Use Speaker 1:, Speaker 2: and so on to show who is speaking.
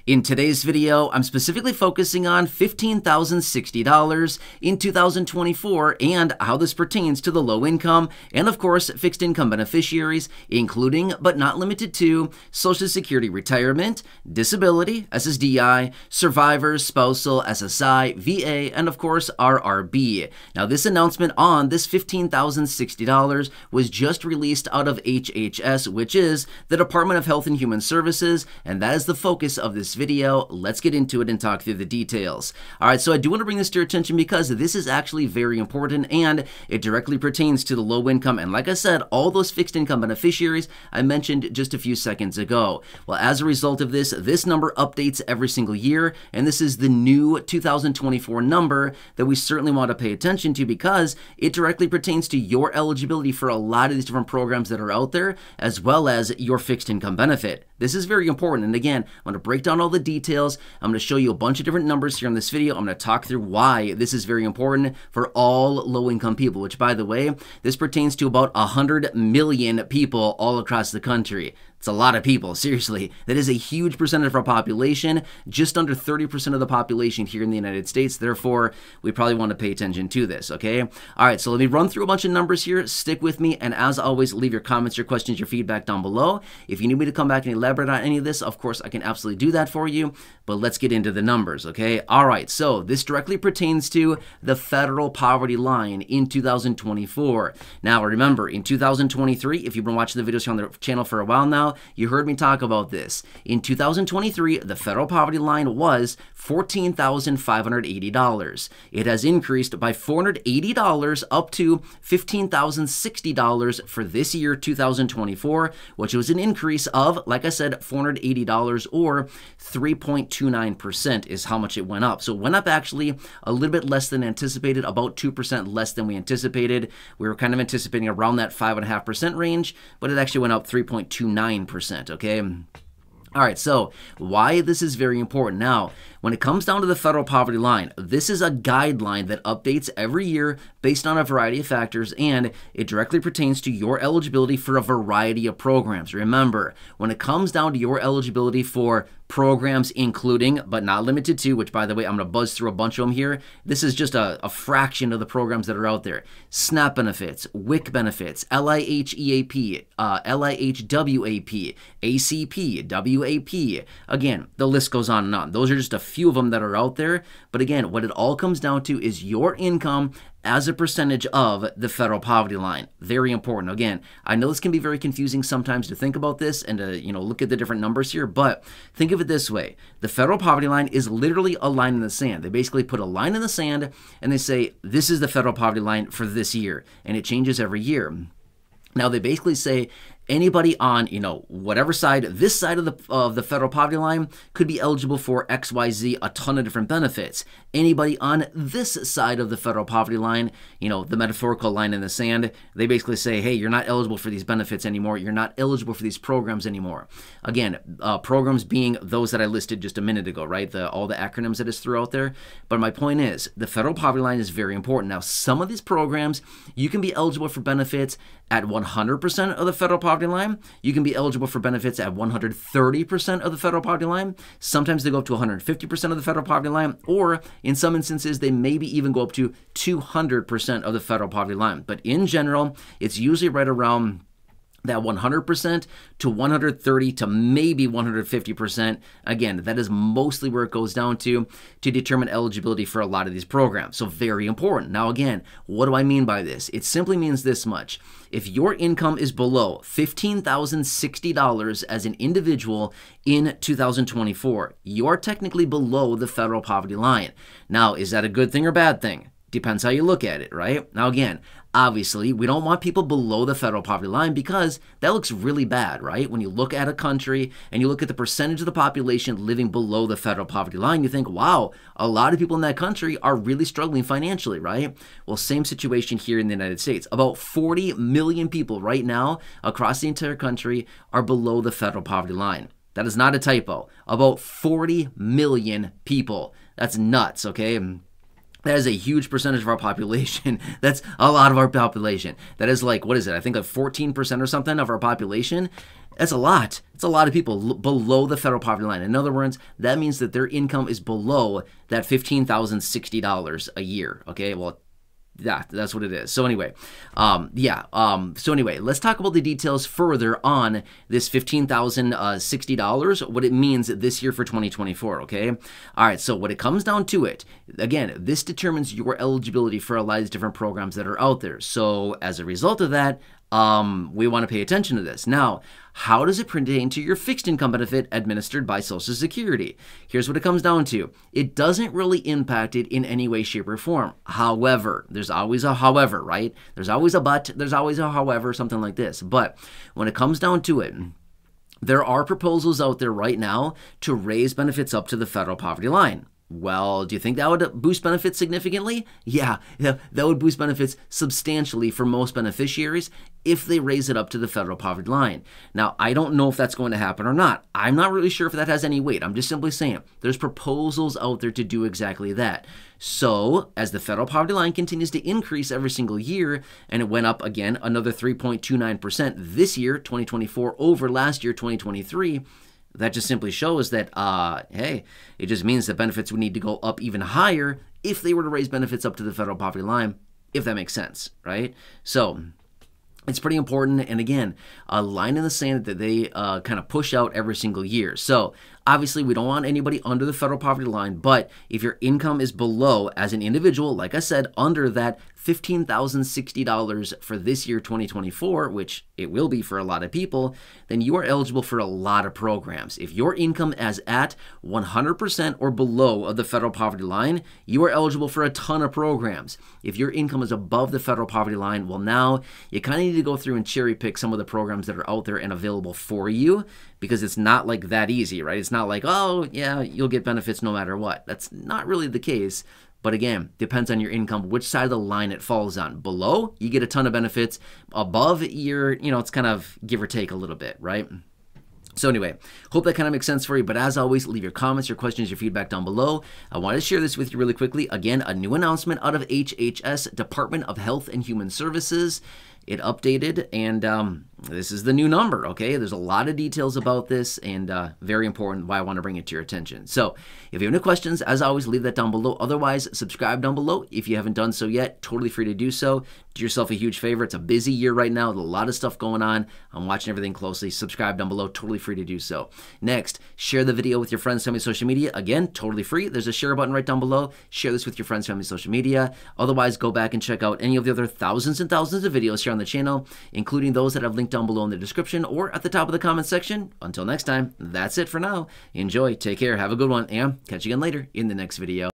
Speaker 1: In today's video, I'm specifically focusing on $15,060 in 2024 and how this pertains to the low income and, of course, fixed income beneficiaries, including but not limited to Social Security retirement, disability, SSDI, survivors, spousal, SSI, VA, and, of course, RRB. Now, this announcement on this $15,060 was just released out of HHS, which is the Department of Health and Human Services, and that is the focus of this video. Let's get into it and talk through the details. All right, so I do want to bring this to your attention because this is actually very important and it directly pertains to the low income. And like I said, all those fixed income beneficiaries I mentioned just a few seconds ago. Well, as a result of this, this number updates every single year, and this is the new 2024 number that we certainly want to pay attention to because it directly pertains to your eligibility for a lot of these different programs that are out there, as well as your fixed income benefit. This is very important. And again, I'm going to break down all the details. I'm going to show you a bunch of different numbers here in this video. I'm going to talk through why this is very important for all low-income people, which, by the way, this pertains to about 100 million people all across the country. It's a lot of people, seriously. That is a huge percentage of our population, just under 30% of the population here in the United States. Therefore, we probably want to pay attention to this, okay? All right, so let me run through a bunch of numbers here. Stick with me, and as always, leave your comments, your questions, your feedback down below. If you need me to come back and elaborate on any of this, of course, I can absolutely do that for you, but let's get into the numbers, okay? All right, so this directly pertains to the federal poverty line in 2024. Now, remember, in 2023, if you've been watching the videos here on the channel for a while now, you heard me talk about this. In 2023, the federal poverty line was $14,580. It has increased by $480 up to $15,060 for this year, 2024, which was an increase of, like I said, $480 or 3.29% is how much it went up. So it went up actually a little bit less than anticipated, about 2% less than we anticipated. We were kind of anticipating around that 5.5% range, but it actually went up 3.29%. Okay. All right, so why this is very important. Now, when it comes down to the federal poverty line, this is a guideline that updates every year based on a variety of factors, and it directly pertains to your eligibility for a variety of programs. Remember, when it comes down to your eligibility for programs including, but not limited to, which, by the way, I'm going to buzz through a bunch of them here. This is just a fraction of the programs that are out there. SNAP benefits, WIC benefits, LIHEAP, LIHWAP, ACP, WAP. Again, the list goes on and on. Those are just a few of them that are out there. But again, what it all comes down to is your income as a percentage of the federal poverty line. Very important. Again, I know this can be very confusing sometimes to think about this and to, look at the different numbers here, but think of it this way. The federal poverty line is literally a line in the sand. They basically put a line in the sand and they say, this is the federal poverty line for this year, and it changes every year. Now, they basically say anybody on, whatever side, this side of the federal poverty line could be eligible for XYZ, a ton of different benefits. Anybody on this side of the federal poverty line, the metaphorical line in the sand, they basically say, hey, you're not eligible for these benefits anymore. You're not eligible for these programs anymore. Again, programs being those that I listed just a minute ago, right? All the acronyms that is through out there. But my point is, the federal poverty line is very important. Now, some of these programs, you can be eligible for benefits at 100% of the federal poverty line. You can be eligible for benefits at 130% of the federal poverty line. Sometimes they go up to 150% of the federal poverty line, or in some instances, they maybe even go up to 200% of the federal poverty line. But in general, it's usually right around that 100% to 130 to maybe 150%. Again, that is mostly where it goes down to determine eligibility for a lot of these programs. So very important. Now, again, what do I mean by this? It simply means this much. If your income is below $15,060 as an individual in 2024, you're technically below the federal poverty line. Now, is that a good thing or bad thing? Depends how you look at it, right? Now, again, obviously, we don't want people below the federal poverty line because that looks really bad, right? When you look at a country and you look at the percentage of the population living below the federal poverty line, you think, wow, a lot of people in that country are really struggling financially, right? Well, same situation here in the United States. About 40 million people right now across the entire country are below the federal poverty line. That is not a typo. About 40 million people. That's nuts, okay? That is a huge percentage of our population. That's a lot of our population. That is like, what is it? I think like 14% or something of our population. That's a lot. It's a lot of people below the federal poverty line. In other words, that means that their income is below that $15,060 a year. Okay, well, yeah, that's what it is. So anyway, let's talk about the details further on this $15,060, what it means this year for 2024, okay? All right, so when it comes down to it, again, this determines your eligibility for a lot of these different programs that are out there. So as a result of that, we want to pay attention to this. Now, how does it pertain to your fixed income benefit administered by Social Security? Here's what it comes down to. It doesn't really impact it in any way, shape, or form. However, there's always a however, right? There's always a but, there's always a however, something like this. But when it comes down to it, there are proposals out there right now to raise benefits up to the federal poverty line. Well, do you think that would boost benefits significantly? Yeah, that would boost benefits substantially for most beneficiaries if they raise it up to the federal poverty line. Now, I don't know if that's going to happen or not. I'm not really sure if that has any weight. I'm just simply saying there's proposals out there to do exactly that. So, as the federal poverty line continues to increase every single year, and it went up again another 3.29% this year, 2024, over last year, 2023, that just simply shows that, hey, it just means that benefits would need to go up even higher if they were to raise benefits up to the federal poverty line, if that makes sense, right? So it's pretty important. And again, a line in the sand that they kind of push out every single year. So obviously, we don't want anybody under the federal poverty line, but if your income is below, as an individual, like I said, under that $15,060 for this year, 2024, which it will be for a lot of people, then you are eligible for a lot of programs. If your income is at 100% or below of the federal poverty line, you are eligible for a ton of programs. If your income is above the federal poverty line, well, now you kind of need to go through and cherry pick some of the programs that are out there and available for you, because it's not like that easy, right? It's not like, oh, yeah, you'll get benefits no matter what. That's not really the case. But again, depends on your income, which side of the line it falls on. Below, you get a ton of benefits. Above, it's kind of give or take a little bit, right? So anyway, hope that kind of makes sense for you. But as always, leave your comments, your questions, your feedback down below. I wanted to share this with you really quickly. Again, a new announcement out of HHS, Department of Health and Human Services. It updated, and this is the new number, okay? There's a lot of details about this, and very important, why I want to bring it to your attention. So if you have any questions, as always, leave that down below. Otherwise, subscribe down below if you haven't done so yet. Totally free to do so. Do yourself a huge favor. It's a busy year right now. There's a lot of stuff going on. I'm watching everything closely. Subscribe down below. Totally free to do so. Next, share the video with your friends, family, social media. Again, totally free. There's a share button right down below. Share this with your friends, family, social media. Otherwise, go back and check out any of the other thousands and thousands of videos here on the channel, including those that I've linked down below in the description or at the top of the comment section. Until next time, that's it for now. Enjoy, take care, have a good one, and catch you again later in the next video.